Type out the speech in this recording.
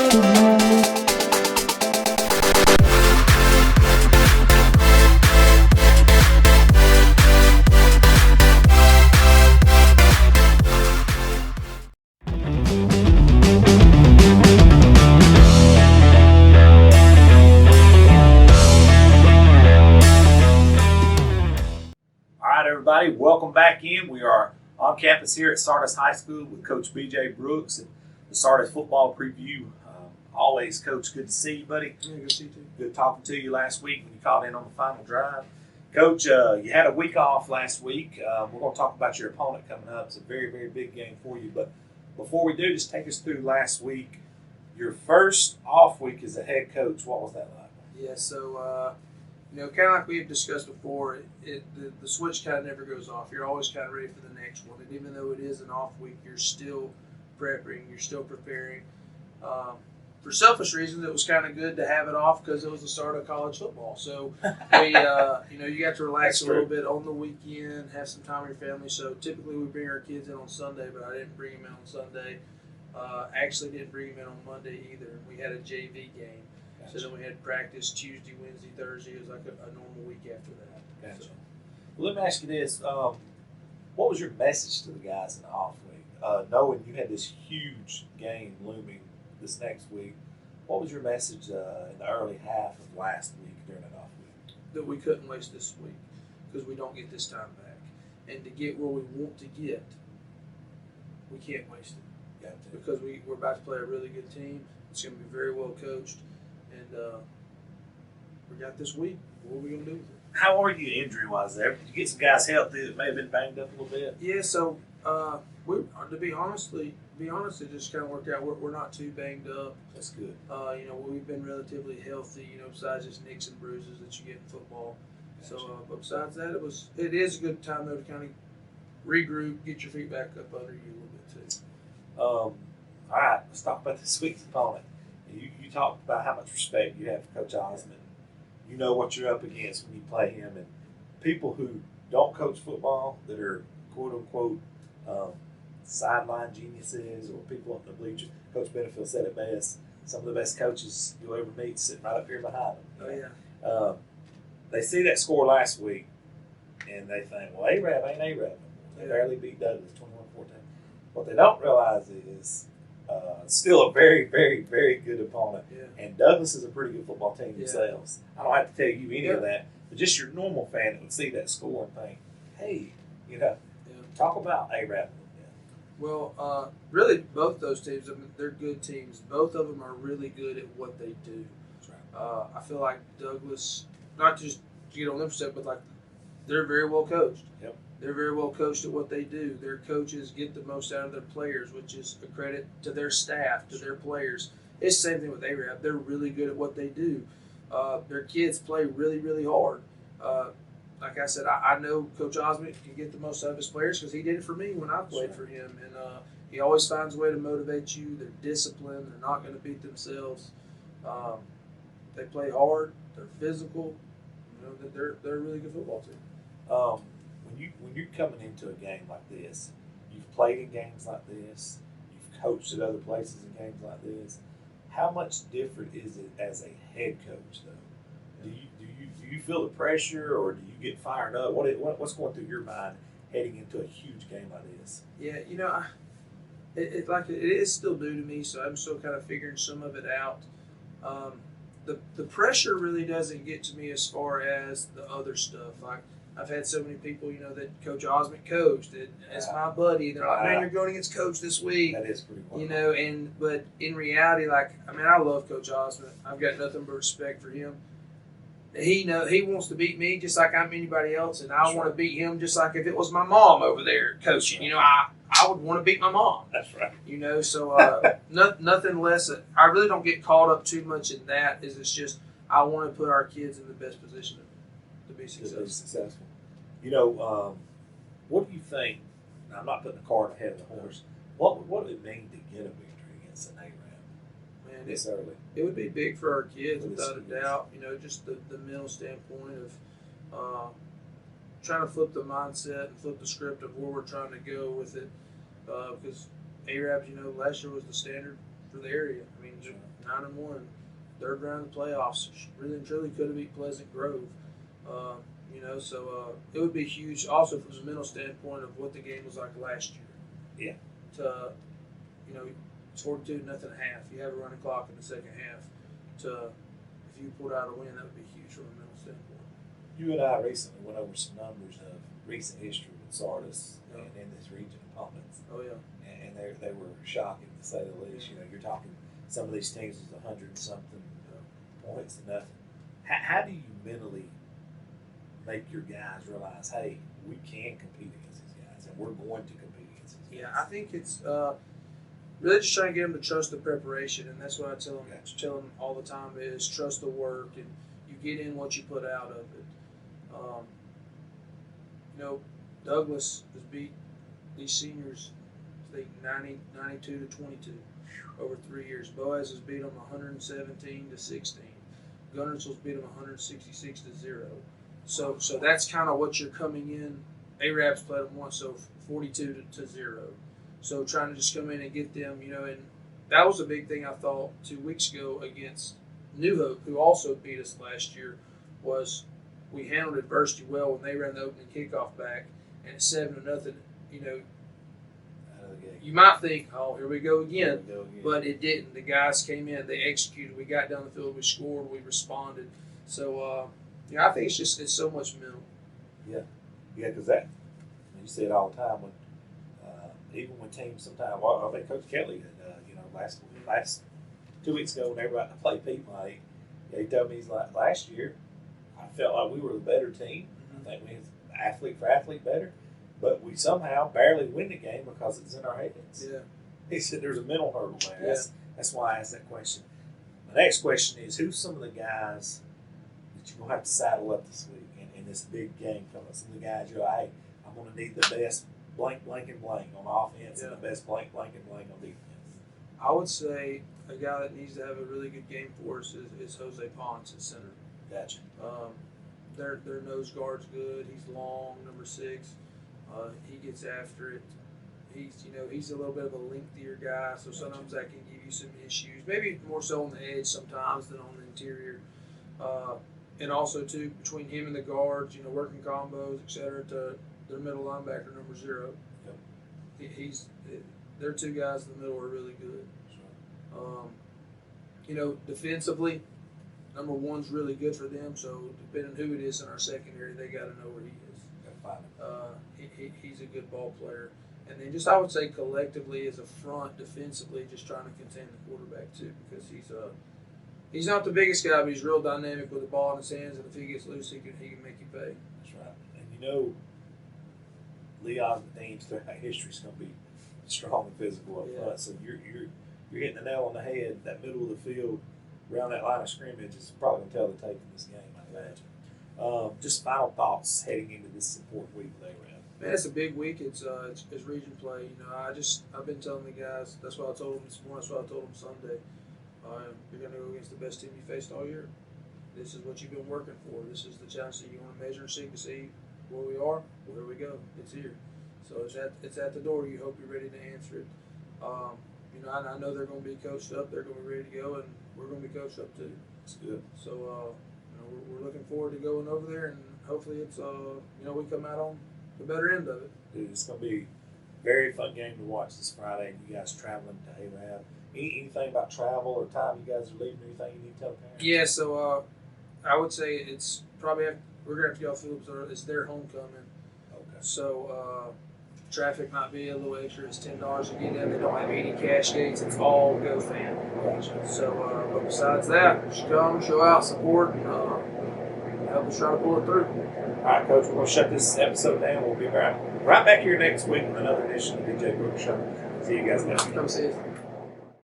Everybody, welcome back in. We are on campus here at Sardis High School with Coach BJ Brooks and the Sardis football preview. Always, Coach, good to see you, buddy. Yeah, good to see you too. Good talking to you last week when you called in on the final drive. Coach, you had a week off last week. We're going to talk about your opponent coming up. It's a very, very big game for you. But before we do, just take us through last week. Your first off week as a head coach, what was that like? Yeah, so kind of like we've discussed before, the switch kind of never goes off. You're always kind of ready for the next one. And even though it is an off week, you're still prepping, you're still preparing. For selfish reasons, it was kind of good to have it off because it was the start of college football. So, we, you got to relax a little bit on the weekend, have some time with your family. So typically we bring our kids in on Sunday, but I didn't bring them in on Sunday. Actually didn't bring them in on Monday either. We had a JV game. Gotcha. So then we had practice Tuesday, Wednesday, Thursday. It was like a normal week after that. Gotcha. So. Well, let me ask you this. What was your message to the guys in the off week? Knowing you had this huge game looming this next week, what was your message in the early half of last week during that off week? That we couldn't waste this week because we don't get this time back. And to get where we want to get, we can't waste it. Gotcha. Because we're about to play a really good team. It's going to be very well coached. And we got this week. What are we going to do with it? How are you injury-wise there? Did you get some guys healthy that may have been banged up a little bit? Yeah, so to be honest, it just kind of worked out. We're not too banged up. That's good. We've been relatively healthy, besides just nicks and bruises that you get in football. Gotcha. So, but besides that, it is a good time, though, to kind of regroup, get your feet back up under you a little bit, too. All right, let's talk about this week's opponent. You talked about how much respect you have for Coach Osmond. You know what you're up against when you play him. And people who don't coach football that are quote-unquote sideline geniuses or people up in the bleachers, Coach Benefield said it best, some of the best coaches you'll ever meet sitting right up here behind them. Oh, yeah. They see that score last week, and they think, well, Arab ain't Arab. They barely beat Douglas 21-14. What they don't realize is still a very, very, very good opponent. Yeah. And Douglas is a pretty good football team themselves. I don't have to tell you any of that, but just your normal fan that would see that score and think, hey, talk about Arab. Well, really, both those teams, they're good teams. Both of them are really good at what they do. That's right. I feel like Douglas, not just to get on them step, but like they're very well coached. Yep. They're very well coached at what they do. Their coaches get the most out of their players, which is a credit to their staff, to their players. It's the same thing with Arab. They're really good at what they do. Their kids play really, really hard. Like I said, I know Coach Osmond can get the most out of his players because he did it for me when I played for him. And he always finds a way to motivate you. They're disciplined. They're not going to beat themselves. They play hard. They're physical. They're a really good football team. When you're coming into a game like this, you've played in games like this, you've coached at other places in games like this. How much different is it as a head coach, though? Do you feel the pressure, or do you get fired up? What's going through your mind heading into a huge game like this? Yeah, it is still new to me, so I'm still kind of figuring some of it out. The pressure really doesn't get to me as far as the other stuff. Like I've had so many people, that Coach Osmond coached, that as my buddy, they're like, man, you're going against Coach this week. That is pretty cool. But in reality, I love Coach Osmond. I've got nothing but respect for him. He wants to beat me just like I'm anybody else, and I want to beat him just like if it was my mom over there coaching. I would want to beat my mom. That's right. So nothing less. I really don't get caught up too much in that. It's just I want to put our kids in the best position to be successful. What do you think? Now, I'm not putting the cart ahead of the horse. What would it mean to get a victory against an Arab? Man, this early. It would be big for our kids, without a doubt. Just the mental standpoint of trying to flip the mindset and flip the script of where we're trying to go with it. Because Arabs, last year was the standard. for the area. I mean, 9-1, third round of the playoffs. Really and truly could have beat Pleasant Grove. So it would be huge. Also from the mental standpoint of what the game was like last year. Yeah. To it's 42-0 half. You have a running clock in the second half. If you pulled out a win, that would be huge from a mental standpoint. You and I recently went over some numbers of recent history with Sardis and in this region opponents. Oh yeah. And they were shocking to say the least. You're talking some of these teams is 100 and something points to nothing. How do you mentally make your guys realize, hey, we can compete against these guys, and we're going to compete against these guys? Yeah, I think it's really just trying to get them to trust the preparation, and that's what I tell them all the time is trust the work, and you get in what you put out of it. Douglas has beat these seniors, I think 92-22 over 3 years. Boaz has beat them 117-16. Gunnersville's beat them 166-0. So that's kind of what you're coming in. Arabs played them once, so 42-0. So trying to just come in and get them, and that was a big thing I thought 2 weeks ago against New Hope, who also beat us last year, was we handled adversity well when they ran the opening kickoff back, and it's 7-0. Out of the gate. You might think, oh, here we go again, but it didn't. The guys came in, they executed. We got down the field, we scored, we responded. So, I think it's so much mental. Yeah, because you see it all the time when even when teams sometimes. Well, I think Coach Kelly had last 2 weeks ago when they were about to play Piedmont, he told me he's like last year I felt like we were the better team. I think we was athlete for athlete better, but we somehow barely win the game because it's in our heads. Yeah. He said there's a mental hurdle there. Yeah. That's why I asked that question. My next question is, who's some of the guys that you're going to have to saddle up this week in this big game coming? Some of the guys you're like, hey, I'm going to need the best blank, blank, and blank on offense and the best blank, blank, and blank on defense. I would say a guy that needs to have a really good game for us is Jose Ponce at center. Gotcha. Their nose guard's good. He's long, number 6. He gets after it. He's a little bit of a lengthier guy, so sometimes that can give you some issues. Maybe more so on the edge sometimes than on the interior. And also too, between him and the guards, working combos, etc. To their middle linebacker, number 0. Yep. Their 2 guys in the middle are really good. Defensively, number 1's really good for them. So depending on who it is in our secondary, they got to know where he is. Got to find him. He's a good ball player. And then just I would say collectively as a front defensively, just trying to contain the quarterback too, because he's not the biggest guy, but he's real dynamic with the ball in his hands, and if he gets loose, he can make you pay. That's right. And Leon McDean's throughout history is going to be strong and physical up front. So you're hitting the nail on the head. That middle of the field, around that line of scrimmage, is probably going to tell the tape in this game, I imagine. Just final thoughts heading into this important week with Arab. Man, it's a big week. It's region play. I've been telling the guys. That's what I told them this morning. That's what I told them Sunday. You're going to go against the best team you faced all year. This is what you've been working for. This is the challenge that you want to measure and see to see where we are. Well, here we go. It's here. So it's at the door. You hope you're ready to answer it. I know they're going to be coached up. They're going to be ready to go, and we're going to be coached up too. That's good. So we're looking forward to going over there, and hopefully it's we come out on the better end of it. Dude, it's going to be a very fun game to watch this Friday. You guys traveling to Arab. Anything about travel or time you guys are leaving? Anything you need to tell parents? Yeah, so I would say it's probably we're going to have to go Phillips. It's their homecoming. Okay. So traffic might be a little extra. It's $10 to get in. They don't have any cash gates. It's all GoFam. Gotcha. So, but besides that, just come, show out, support, and help us try to pull it through. All right, Coach, we're going to shut this episode down. We'll be right back here next week with another edition of the DJ Brooks Show. See you guys next week. Come see us.